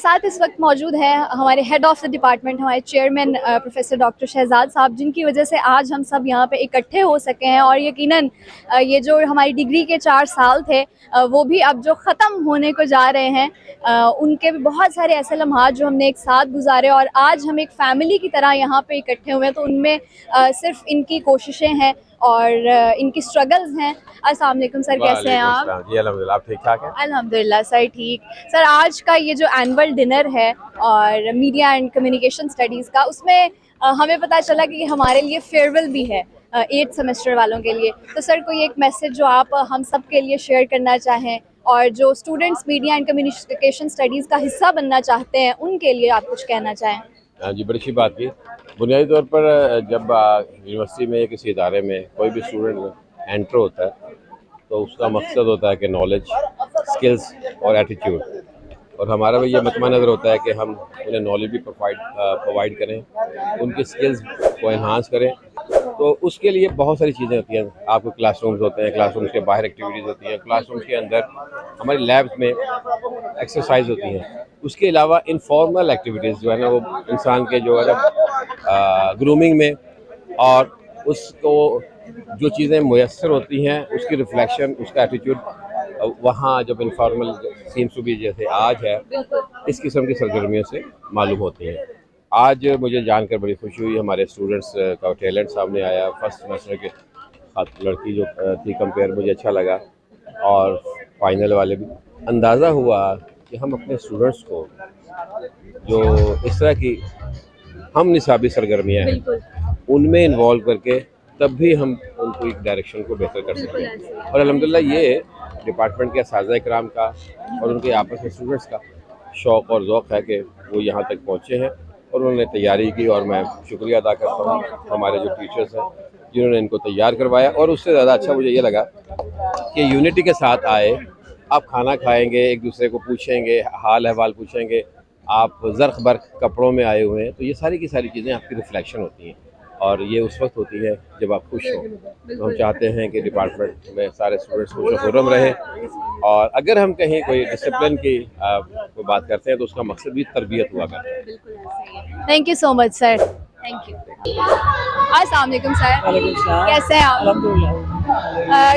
साथ इस वक्त मौजूद हैं हमारे हेड ऑफ द डिपार्टमेंट, हमारे चेयरमैन प्रोफेसर डॉक्टर शहजाद साहब, जिनकी वजह से आज हम सब यहाँ पे इकट्ठे हो सके हैं। और यकीनन ये जो हमारी डिग्री के 4 साल थे वो भी अब जो ख़त्म होने को जा रहे हैं, उनके भी बहुत सारे ऐसे लम्हात जो हमने एक साथ गुजारे और आज हम एक फ़ैमिली की तरह यहाँ पे इकट्ठे हुए हैं। तो उनमें सिर्फ इनकी कोशिशें हैं और इनकी स्ट्रगल्स हैं। अस्सलाम वालेकुम सर, कैसे हैं आप? जी अल्हम्दुलिल्लाह, आप ठीक ठाक हैं? अल्हम्दुलिल्लाह सर, ठीक। सर, आज का ये जो एनुअल डिनर है और मीडिया एंड कम्युनिकेशन स्टडीज़ का, उसमें हमें पता चला कि हमारे लिए फेयरवेल भी है 8th सेमेस्टर वालों के लिए। तो सर, कोई एक मैसेज जो आप हम सब के लिए शेयर करना चाहें और जो students media and communication studies का हिस्सा बनना चाहते हैं उनके लिए आप कुछ कहना चाहें? जी, बड़ी अच्छी बात की। बुनियादी तौर पर जब यूनिवर्सिटी में या किसी इदारे में कोई भी स्टूडेंट एंटर होता है तो उसका मकसद होता है कि नॉलेज, स्किल्स और एटीट्यूड, और हमारा भी ये मतमा नज़र होता है कि हम उन्हें नॉलेज भी प्रोवाइड करें, उनकी स्किल्स को इन्हांस करें। तो उसके लिए बहुत सारी चीज़ें होती हैं। आपको क्लासरूम्स होते हैं, क्लासरूम्स के बाहर एक्टिविटीज़ होती हैं, क्लासरूम्स के अंदर हमारी लैब्स में एक्सरसाइज होती हैं। उसके अलावा इनफॉर्मल एक्टिविटीज़ जो है ना, वो इंसान के जो है ना ग्रूमिंग में और उसको जो चीज़ें मुयस्सर होती हैं उसकी रिफ्लेक्शन, उसका एटीट्यूड वहाँ जब इनफॉर्मल सीम्स टू बी जैसे आज है, इस किस्म की सरगर्मियों से मालूम होती हैं। आज मुझे जानकर बड़ी खुशी हुई, हमारे स्टूडेंट्स का टैलेंट सामने आया। फर्स्ट सेमेस्टर के साथ लड़की जो थी कंपेयर, मुझे अच्छा लगा, और फाइनल वाले भी। अंदाज़ा हुआ कि हम अपने स्टूडेंट्स को जो इस तरह की हम निसाबी सरगर्मियाँ हैं उनमें इन्वॉल्व करके तब भी हम उनको एक डायरेक्शन को बेहतर कर सकते हैं। और अल्हम्दुलिल्लाह ये डिपार्टमेंट के असातिज़ा इकराम का और उनके आपस में स्टूडेंट्स का शौक़ और ज़ौक़ है कि वो यहाँ तक पहुँचे हैं और उन्होंने तैयारी की। और मैं शुक्रिया अदा करता हूँ हमारे जो टीचर्स हैं जिन्होंने इनको तैयार करवाया। और उससे ज़्यादा अच्छा मुझे ये लगा कि यूनिटी के साथ आए, आप खाना खाएँगे, एक दूसरे को पूछेंगे, हाल अहवाल पूछेंगे, आप ज़र्क बर्क कपड़ों में आए हुए हैं, तो ये सारी की सारी चीज़ें आपकी रिफ्लेक्शन होती हैं। और ये उस वक्त होती है जब आप खुश हों। तो हम चाहते हैं कि डिपार्टमेंट में सारे स्टूडेंट्स खुश रहें, और अगर हम कहीं कोई डिसिप्लिन की कोई बात करते हैं तो उसका मकसद भी तरबियत हुआ करता है। Thank you so much sir, thank you. अस्सलाम वालेकुम सर, कैसे हैं आप? अल्हम्दुलिल्लाह।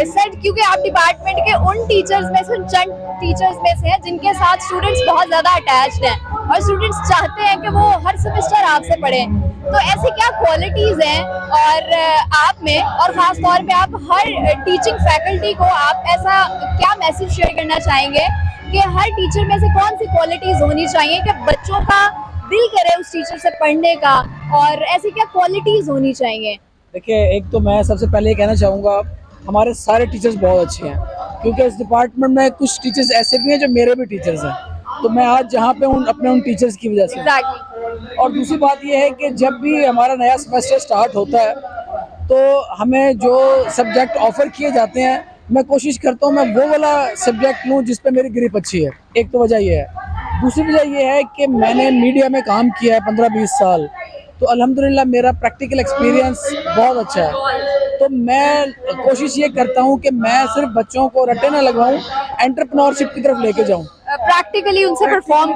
सर, क्योंकि आप डिपार्टमेंट के उन टीचर्स में से, उन चंद टीचर्स में से हैं जिनके साथ स्टूडेंट्स बहुत ज़्यादा अटैच्ड हैं और स्टूडेंट्स चाहते हैं कि वो हर सेमेस्टर आपसे पढ़ें, तो ऐसी क्या क्वालिटीज़ हैं और आप में, और ख़ास तौर पे आप हर टीचिंग फैकल्टी को आप ऐसा क्या मैसेज शेयर करना चाहेंगे कि हर टीचर में से कौन सी क्वालिटीज़ होनी चाहिए कि बच्चों का दिल करे उस टीचर से पढ़ने का, और ऐसी क्या क्वालिटीज़ होनी चाहिए? देखिए, एक तो मैं सबसे पहले ये कहना चाहूँगा, हमारे सारे टीचर्स बहुत अच्छे हैं, क्योंकि इस डिपार्टमेंट में कुछ टीचर्स ऐसे भी हैं जो मेरे भी टीचर्स हैं। तो मैं आज जहाँ पे हूँ अपने उन टीचर्स की वजह से। और दूसरी बात ये है कि जब भी हमारा नया सेमेस्टर स्टार्ट होता है तो हमें जो सब्जेक्ट ऑफर किए जाते हैं, मैं कोशिश करता हूँ मैं वो वाला सब्जेक्ट लूँ जिस पे मेरी ग्रिप अच्छी है। एक तो वजह ये है। दूसरी वजह ये है कि मैंने मीडिया में काम किया है 15-20 साल, तो अल्हम्दुलिल्लाह मेरा प्रैक्टिकल एक्सपीरियंस बहुत अच्छा है। तो मैं कोशिश ये करता हूँ कि मैं सिर्फ बच्चों को रट्टे ना लगवाऊँ, एंटरप्रेन्योरशिप की तरफ लेके जाऊँ, प्रैक्टिकली उनसे परफॉर्म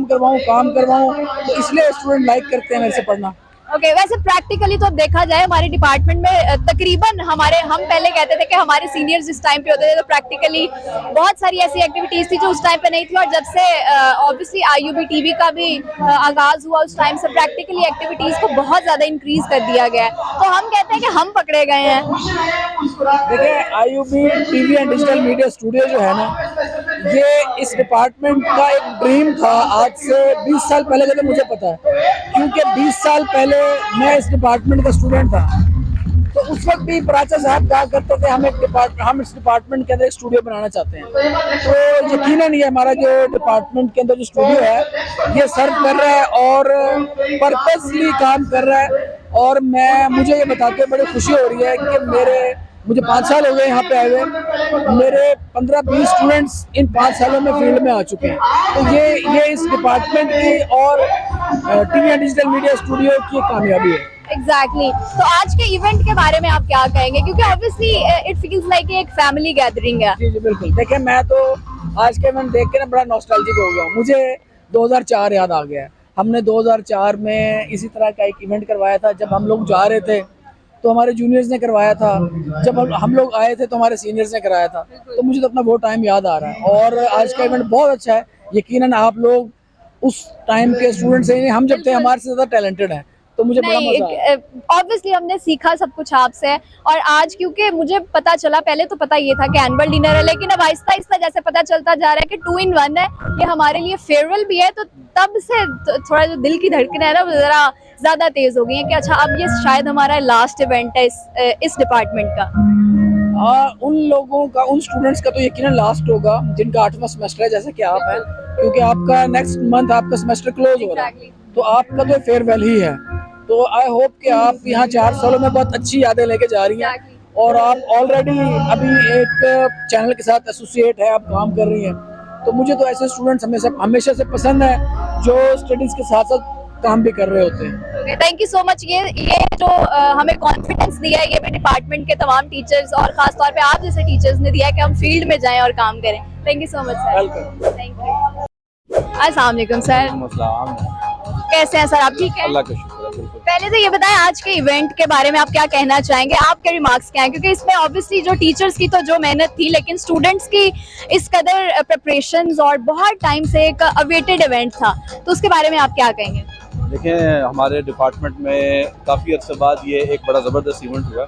करवाऊँ, काम करवाऊँ। तो इसलिए स्टूडेंट लाइक करते हैं मेरे से पढ़ना। ओके, वैसे प्रैक्टिकली तो अब देखा जाए हमारे डिपार्टमेंट में तकरीबन हम पहले कहते थे कि हमारे सीनियर्स जिस टाइम पे होते थे तो प्रैक्टिकली बहुत सारी ऐसी एक्टिविटीज़ थी जो उस टाइम पे नहीं थी, और जब से ऑब्वियसली IUB-TV का भी आगाज़ हुआ उस टाइम से प्रैक्टिकली एक्टिविटीज़ को बहुत ज़्यादा इंक्रीज़ कर दिया गया है। तो हम कहते हैं कि हम पकड़े गए हैं। देखिए, IUB-TV and digital media studio जो है ना, ये इस डिपार्टमेंट का एक ड्रीम था आज से 20 साल पहले का, तो मुझे पता है, क्योंकि 20 साल पहले मैं इस डिपार्टमेंट का स्टूडेंट था। तो उस वक्त भी प्राचा साहब कहा करते थे हम इस डिपार्टमेंट के अंदर एक स्टूडियो बनाना चाहते हैं। तो यकीनन ये हमारा जो डिपार्टमेंट के अंदर जो स्टूडियो है ये सर्व कर रहा है और पर्पसली काम कर रहा है। और मुझे ये बताते हुए बड़ी खुशी हो रही है कि मुझे 5 साल हो गए यहाँ पे आए हुए, मेरे 15-20 स्टूडेंट्स इन 5 सालों में फील्ड में आ चुके हैं। तो ये इस डिपार्टमेंट की और TV and digital media studio की कामयाबी है। एग्जैक्टली। तो आज के इवेंट के बारे में आप क्या कहेंगे, क्योंकि ऑब्वियसली इट फील्स लाइक एक फैमिली गैदरिंग है। जी बिल्कुल। देखिए, मैं तो आज के इवेंट देख के ना बड़ा नॉस्टैल्जिक हो गया हूँ। 2004 याद आ गया है। हमने 2004 में इसी तरह का एक इवेंट करवाया था। जब हम लोग जा रहे थे तो हमारे जूनियर्स ने करवाया था, जब हम लोग आए थे तो हमारे सीनियर्स ने कराया था। तो मुझे तो अपना वो टाइम याद आ रहा है और आज का इवेंट बहुत अच्छा है। यकीनन आप लोग उस टाइम के स्टूडेंट्स हैं, हम जब थे हमारे से ज़्यादा टैलेंटेड हैं, तो मुझे बड़ा मजा आया। ऑब्वियसली हमने सीखा सब कुछ आपसे, और आज क्योंकि मुझे पता चला, पहले तो पता ये था कि एनुअल डिनर है, लेकिन अब आहिस्ता आहिस्ता जैसे पता चलता जा रहा है कि 2 in 1 है, ये हमारे लिए फेयरवेल भी है, तो तब से थोड़ा जो दिल की धड़कन है ना वो जरा ज्यादा तेज हो गई है कि अच्छा अब ये शायद हमारा लास्ट इवेंट है इस डिपार्टमेंट का। उन लोगों का, उन स्टूडेंट्स का तो यकीनन लास्ट होगा जिनका 8वां सेमेस्टर है, जैसे कि आप हैं, क्योंकि आपका नेक्स्ट मंथ आपका सेमेस्टर क्लोज हो रहा है, तो आपका तो फेयरवेल ही है। तो आई होप कि आप यहाँ 4 सालों में बहुत अच्छी यादें लेके जा रही हैं, और आप ऑलरेडी अभी एक चैनल के साथ एसोसिएट है, आप काम कर रही हैं। तो मुझे तो ऐसे स्टूडेंट्स हमेशा से पसंद है जो स्टडीज के साथ साथ काम भी कर रहे होते हैं। Thank you so much. ये जो हमें कॉन्फिडेंस दिया है, ये भी डिपार्टमेंट के तमाम टीचर्स और खास तौर पे आप जैसे टीचर्स ने दिया है कि हम फील्ड में जाएं और काम करें। Thank you so much sir. Welcome. Thank you. अस्सलाम वालेकुम सर, कैसे हैं सर? आप ठीक हैं? अल्लाह का शुक्र है, बिल्कुल। पहले तो ये बताएं आज के इवेंट के बारे में आप क्या कहना चाहेंगे, आपके रिमार्क्स क्या हैं, क्योंकि इसमें ऑब्वियसली जो टीचर्स की तो जो मेहनत थी, लेकिन स्टूडेंट्स की इस कदर प्रिपरेशंस और बहुत टाइम से एक अवेटेड इवेंट था, तो उसके बारे में आप क्या कहेंगे? देखिए, हमारे डिपार्टमेंट में काफ़ी अर्से बाद ये एक बड़ा ज़बरदस्त इवेंट हुआ,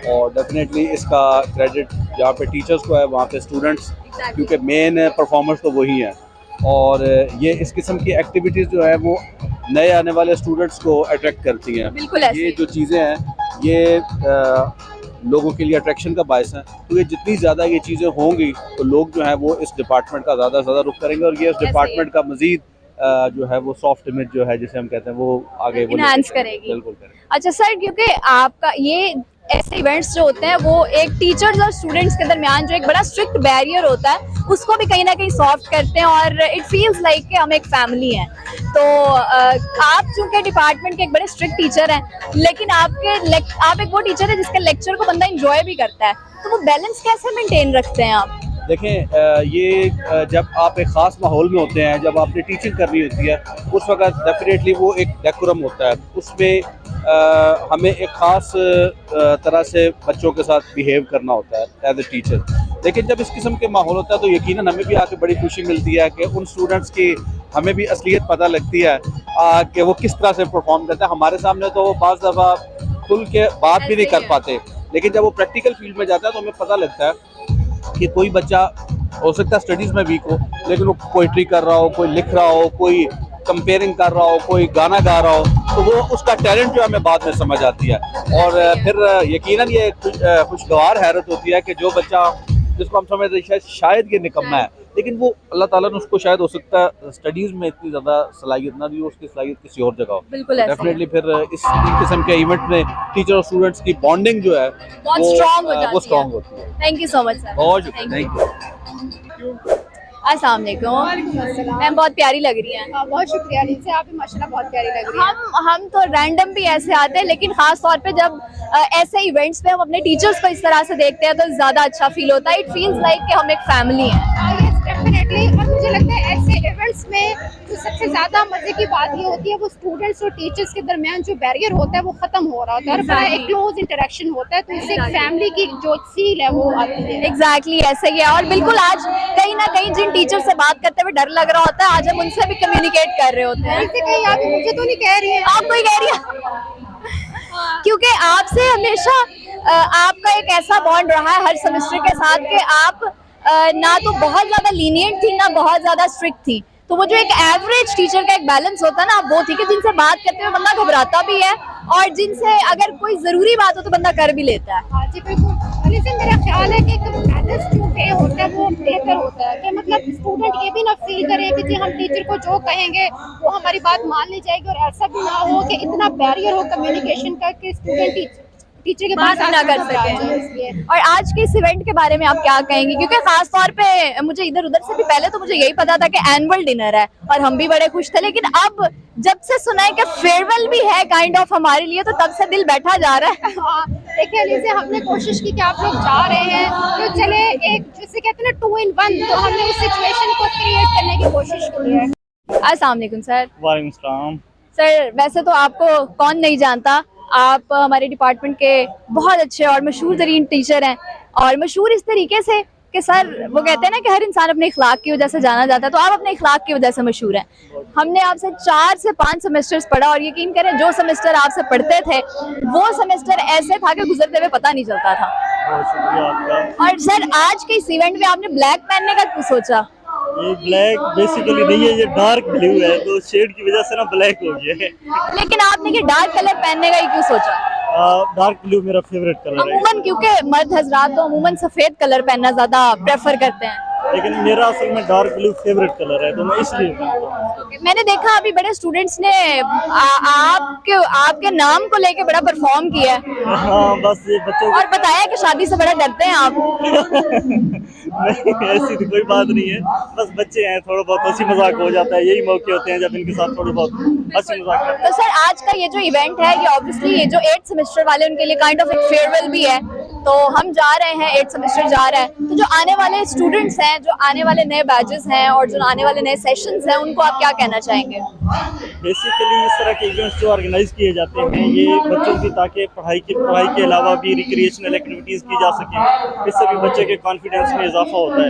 और डेफिनेटली इसका क्रेडिट जहाँ पे टीचर्स को है वहाँ पे स्टूडेंट्स, क्योंकि मेन परफॉर्मर्स तो वही हैं। और ये इस किस्म की एक्टिविटीज़ जो है वो नए आने वाले स्टूडेंट्स को अट्रैक्ट करती हैं। बिल्कुल ये जो चीज़ें हैं ये लोगों के लिए अट्रैक्शन का बायस है। तो ये जितनी ज़्यादा ये चीज़ें होंगी तो लोग जो हैं वो इस डिपार्टमेंट का ज़्यादा से ज़्यादा रुख करेंगे, और ये इस डिपार्टमेंट का मज़ीद जो है वो सॉफ्ट इमेज जो है जिसे हम कहते हैं वो आगे इनहांस करेगी। बिल्कुल करेगी। अच्छा सर, क्योंकि आपका ये ऐसे इवेंट्स जो होते हैं वो एक टीचर्स और स्टूडेंट्स के दरमियान जो एक बड़ा स्ट्रिक्ट बैरियर होता है उसको भी कहीं ना कहीं सॉफ्ट करते हैं, और इट फील्स लाइक कि हम एक फैमिली हैं। तो आप चूंकि डिपार्टमेंट के एक बड़े स्ट्रिक्ट टीचर हैं, लेकिन आप एक वो टीचर है जिसके लेक्चर को बंदा इंजॉय भी करता है, तो वो बैलेंस कैसे मेंटेन रखते हैं आप? देखें, ये जब आप एक ख़ास माहौल में होते हैं, जब आपने टीचिंग करनी होती है, उस वक्त डेफिनेटली वो एक डेकोरम होता है, उसमें हमें एक ख़ास तरह से बच्चों के साथ बिहेव करना होता है एज ए टीचर। लेकिन जब इस किस्म के माहौल होता है तो यकीनन हमें भी आके बड़ी खुशी मिलती है कि उन स्टूडेंट्स की हमें भी असलियत पता लगती है कि वो किस तरह से परफॉर्म करते हैं। हमारे सामने तो वो बाज़ दफ़ा खुल के बात भी नहीं कर पाते, लेकिन जब वो प्रैक्टिकल फील्ड में जाता है तो हमें पता लगता है कि कोई बच्चा हो सकता है स्टडीज़ में वीक हो, लेकिन वो पोइट्री कर रहा हो, कोई लिख रहा हो, कोई कंपेयरिंग कर रहा हो, कोई गाना गा रहा हो, तो वो उसका टैलेंट जो हमें बाद में समझ आती है। और फिर यकीनन ये खुशगवार हैरत होती है कि जो बच्चा जिसको हम समझते हैं शायद ये निकम्मा है, लेकिन वो अल्लाह ताला ने उसको शायद हो सकता है स्टडीज़ में इतनी ज़्यादा सलाहियत ना दी हो, उसकी सलाहियत किसी और जगह हो। बिल्कुल ऐसे डेफिनेटली फिर इस किस्म के इवेंट में टीचर और स्टूडेंट्स की बॉन्डिंग जो है बहुत स्ट्रॉन्ग होती है। Thank you so much sir. बहुत थैंक यू। अस्सलाम वालेकुम मैम, बहुत प्यारी लग रही हैं। बहुत शुक्रिया से, आप भी माशाल्लाह बहुत प्यारी लग रही हैं। हम तो रैंडम भी ऐसे आते हैं, लेकिन खास तौर पे जब ऐसे इवेंट्स पे हम अपने टीचर्स को इस तरह से देखते हैं तो ज़्यादा अच्छा फील होता है। इट फील्स लाइक कि हम एक फैमिली हैं। डेफिनेटली, और मुझे लगता है ऐसे इवेंट्स में जो सबसे ज़्यादा मज़े की बात ये होती है वो स्टूडेंट्स और टीचर्स के दरमियान जो बैरियर होता है वो ख़त्म हो रहा होता है, और बड़ा एक क्लोज इंटरेक्शन होता है, तो इससे एक फैमिली की जो फील है वो आती है। एग्जैक्टली ऐसे ही है, और बिल्कुल आज कहीं ना कहीं जिन टीचर से बात करते हुए डर लग रहा होता है, आज हम उनसे भी कम्युनिकेट कर रहे होते हैं। ऐसे कहीं आप मुझे तो नहीं कह रही हैं, आपको ही कह रही है क्योंकि आपसे हमेशा आपका एक ऐसा बॉन्ड रहा है हर सेमेस्टर के साथ कि आप ना तो बहुत ज्यादा लीनियंट थी ना बहुत ज्यादा स्ट्रिक्ट थी, तो वो जो एक एवरेज टीचर का एक बैलेंस होता है ना, वो थी कि जिनसे बात करते हुए बंदा घबराता भी है और जिनसे अगर कोई जरूरी बात हो तो बंदा कर भी लेता है। हाँ जी बिल्कुल। लेकिन मेरा ख्याल है कि एक बैलेंस जो वे होता है वो बेहतर होता है, कि मतलब स्टूडेंट ये भी ना फील करे कि जी हम टीचर को जो कहेंगे वो हमारी बात मान ली जाएगी, और ऐसा भी ना हो कि इतना बैरियर हो कम्युनिकेशन का कि स्टूडेंट टीचर के पास ना कर सके। और आज के इस इवेंट के बारे में आप क्या कहेंगे, क्योंकि खास तौर पे मुझे इधर उधर से भी पहले तो मुझे यही पता था कि एनुअल डिनर है और हम भी बड़े खुश थे, लेकिन अब जब से सुना है कि फेयरवेल भी है काइंड ऑफ हमारे लिए, तो तब से दिल बैठा जा रहा है। हाँ, देखिए अलीज़ा, हमने कोशिश की कि आप लोग जा रहे हैं तो चले एक जिसे कहते हैं ना 2 in 1, तो हमने उस सिचुएशन को क्रिएट करने की कोशिश की है। अस्सलाम वालेकुम सर। वालेकुम सलाम। सर वैसे तो आपको कौन नहीं जानता, आप हमारे डिपार्टमेंट के बहुत अच्छे और मशहूर तरीन टीचर हैं, और मशहूर इस तरीके से कि सर वो कहते हैं ना कि हर इंसान अपने इखलाक की वजह से जाना जाता है, तो आप अपने इखलाक की वजह से मशहूर हैं। हमने आपसे 4 से 5 सेमेस्टर्स पढ़ा, और यकीन करें जो सेमेस्टर आपसे पढ़ते थे वो सेमेस्टर ऐसे था कि गुजरते हुए पता नहीं चलता था। बहुत शुक्रिया आपका। और सर आज के इस इवेंट में आपने ब्लैक पहनने का क्यों सोचा? ये ब्लैक बेसिकली नहीं है, ये डार्क ब्लू है, तो शेड की वजह से ना ब्लैक हो गया है। लेकिन आपने ये डार्क कलर पहनने का ही क्यों सोचा? डार्क ब्लू मेरा फेवरेट कलर है, अमूमन क्योंकि मर्द हजरात तो अमूमन सफेद कलर पहनना ज्यादा प्रेफर करते हैं, लेकिन मेरा असल में डार्क ब्लू फेवरेट कलर है, तो मैं इसलिए पहनता हूँ। मैंने देखा अभी बड़े स्टूडेंट्स ने आपके नाम को लेके बड़ा परफॉर्म किया है, हाँ बस ये बच्चों और बताया कि शादी से बड़ा डरते हैं आप। नहीं ऐसी तो कोई बात नहीं है, बस बच्चे हैं, थोड़ा बहुत हंसी मजाक हो जाता है, यही मौके होते हैं जब इनके साथ थोड़ी बहुत हंसी मजाक करते हैं। तो सर आज का ये जो इवेंट है, ये ऑब्वियसली ये जो 8th सेमेस्टर वाले उनके लिए काइंड ऑफ एक फेयरवेल भी है, तो हम जा रहे हैं 8th सेमेस्टर जा रहा है, तो जो आने वाले स्टूडेंट्स हैं, जो आने वाले नए बैचेस हैं और जो आने वाले नए सेशंस हैं, उनको आप क्या कहना चाहेंगे? बेसिकली इस तरह के इवेंट्स जो ऑर्गेनाइज किए जाते हैं ये बच्चों की, ताकि पढ़ाई के अलावा भी रिक्रिएशनल एक्टिविटीज़ की जा सकें, इससे भी बच्चे के कॉन्फिडेंस में इजाफा होता है।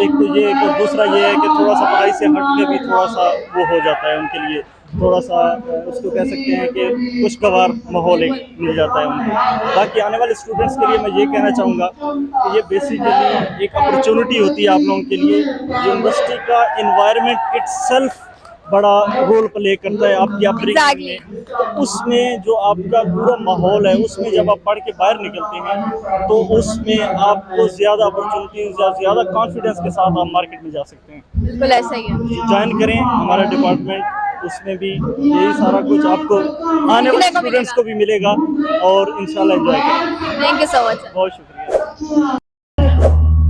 एक तो ये, एक दूसरा ये है कि थोड़ा सा पढ़ाई से हट के भी थोड़ा सा वो हो जाता है उनके लिए, थोड़ा सा उसको कह सकते हैं कि खुशगवार माहौल एक मिल जाता है उनको। बाकी आने वाले स्टूडेंट्स के लिए मैं ये कहना चाहूँगा कि ये बेसिकली एक अपॉर्चुनिटी होती है आप लोगों के लिए। यूनिवर्सिटी का इन्वायरमेंट इटसेल्फ बड़ा रोल प्ले करता है आपकी अपब्रिंगिंग में। उसमें जो आपका पूरा माहौल है, उसमें जब आप पढ़ के बाहर निकलते हैं तो उसमें आपको ज़्यादा अपॉर्चुनिटीज़ या ज़्यादा कॉन्फिडेंस के साथ आप मार्केट में जा सकते हैं। बिल्कुल ऐसा ही है। ज्वाइन करें हमारा डिपार्टमेंट, उसमें भी यही सारा कुछ आपको आने वाले स्टूडेंट्स को भी मिलेगा, और इंशाल्लाह एंजॉय करें। Thank you so much. बहुत शुक्रिया।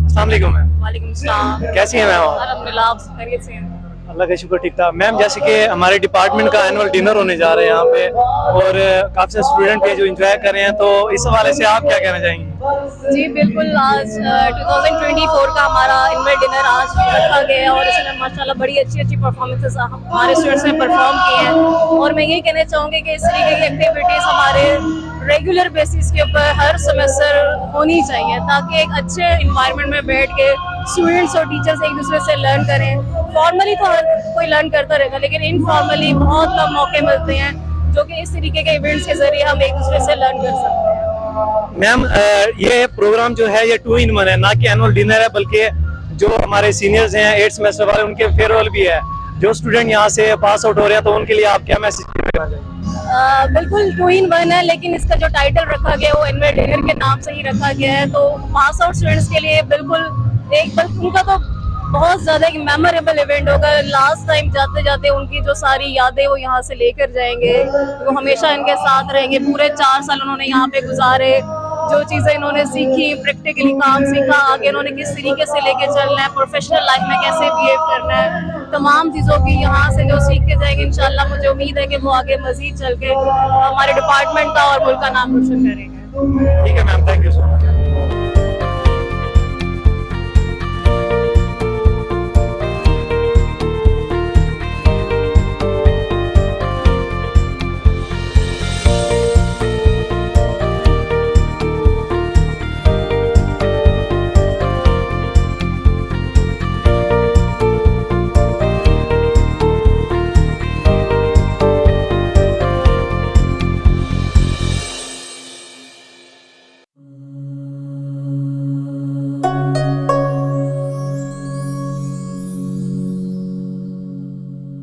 अस्सलाम वालेकुम मैम। वालेकुम सलाम। कैसी हैं मैम आप? अल्हम्दुलिल्लाह, आप खैरियत से हैं? अल्लाह का शुक्र ठीक था। मैम जैसे कि हमारे डिपार्टमेंट का एनुअल डिनर होने जा रहे हैं यहाँ पे, और काफ़ी सारे स्टूडेंट है जो एंजॉय कर रहे हैं, तो इस हवाले से आप क्या कहना चाहेंगे? जी बिल्कुल, आज 2024 का हमारा एनुअल डिनर आज रखा गया है, और इसमें माशाल्लाह बड़ी अच्छी अच्छी परफॉर्मेंसेस हमारे स्टूडेंट्स ने परफॉर्म की हैं, और मैं यही कहना चाहूँगी कि इस तरीके की एक्टिविटीज़ हमारे रेगुलर बेसिस के ऊपर हर सेमेस्टर होनी चाहिए, ताकि एक अच्छे इन्वायरमेंट में बैठ के स्टूडेंट्स और टीचर्स एक दूसरे से लर्न करें। फॉर्मली तो हर कोई लर्न करता रहेगा, लेकिन इनफॉर्मली बहुत कम मौके मिलते हैं जो कि इस तरीके के इवेंट्स के जरिए हम एक दूसरे से लर्न कर सकते हैं। मैम ये प्रोग्राम जो है ये 2 in 1 है, ना कि एनुअल डिनर है, बल्कि जो हमारे सीनियर्स हैं 8th सेमेस्टर वाले उनके फेयरवेल भी है। जो स्टूडेंट यहाँ से पास आउट हो रहे हैं तो उनके लिए आप क्या मैसेज देना चाहेंगे? बिल्कुल 2 in 1 है, लेकिन इसका जो टाइटल रखा गया है वो एनुअल डिनर के नाम से ही रखा गया है, तो पास आउट स्टूडेंट्स के लिए बिल्कुल उनका तो बहुत ज़्यादा एक मेमोरेबल इवेंट होगा। लास्ट टाइम जाते जाते उनकी जो सारी यादें वो यहाँ से लेकर जाएंगे, वो हमेशा इनके साथ रहेंगे। पूरे 4 साल उन्होंने यहाँ पे गुजारे, जो चीज़ें इन्होंने सीखी, प्रैक्टिकली काम सीखा, आगे इन्होंने किस तरीके से लेके चलना है, प्रोफेशनल लाइफ में कैसे बिहेव करना है, तमाम चीज़ों की यहाँ से जो सीख के जाएंगे इंशाल्लाह मुझे उम्मीद है कि वो आगे मजीद चल के हमारे डिपार्टमेंट का और मुल्क का नाम रोशन करेंगे। ठीक है ma'am, thank you so much.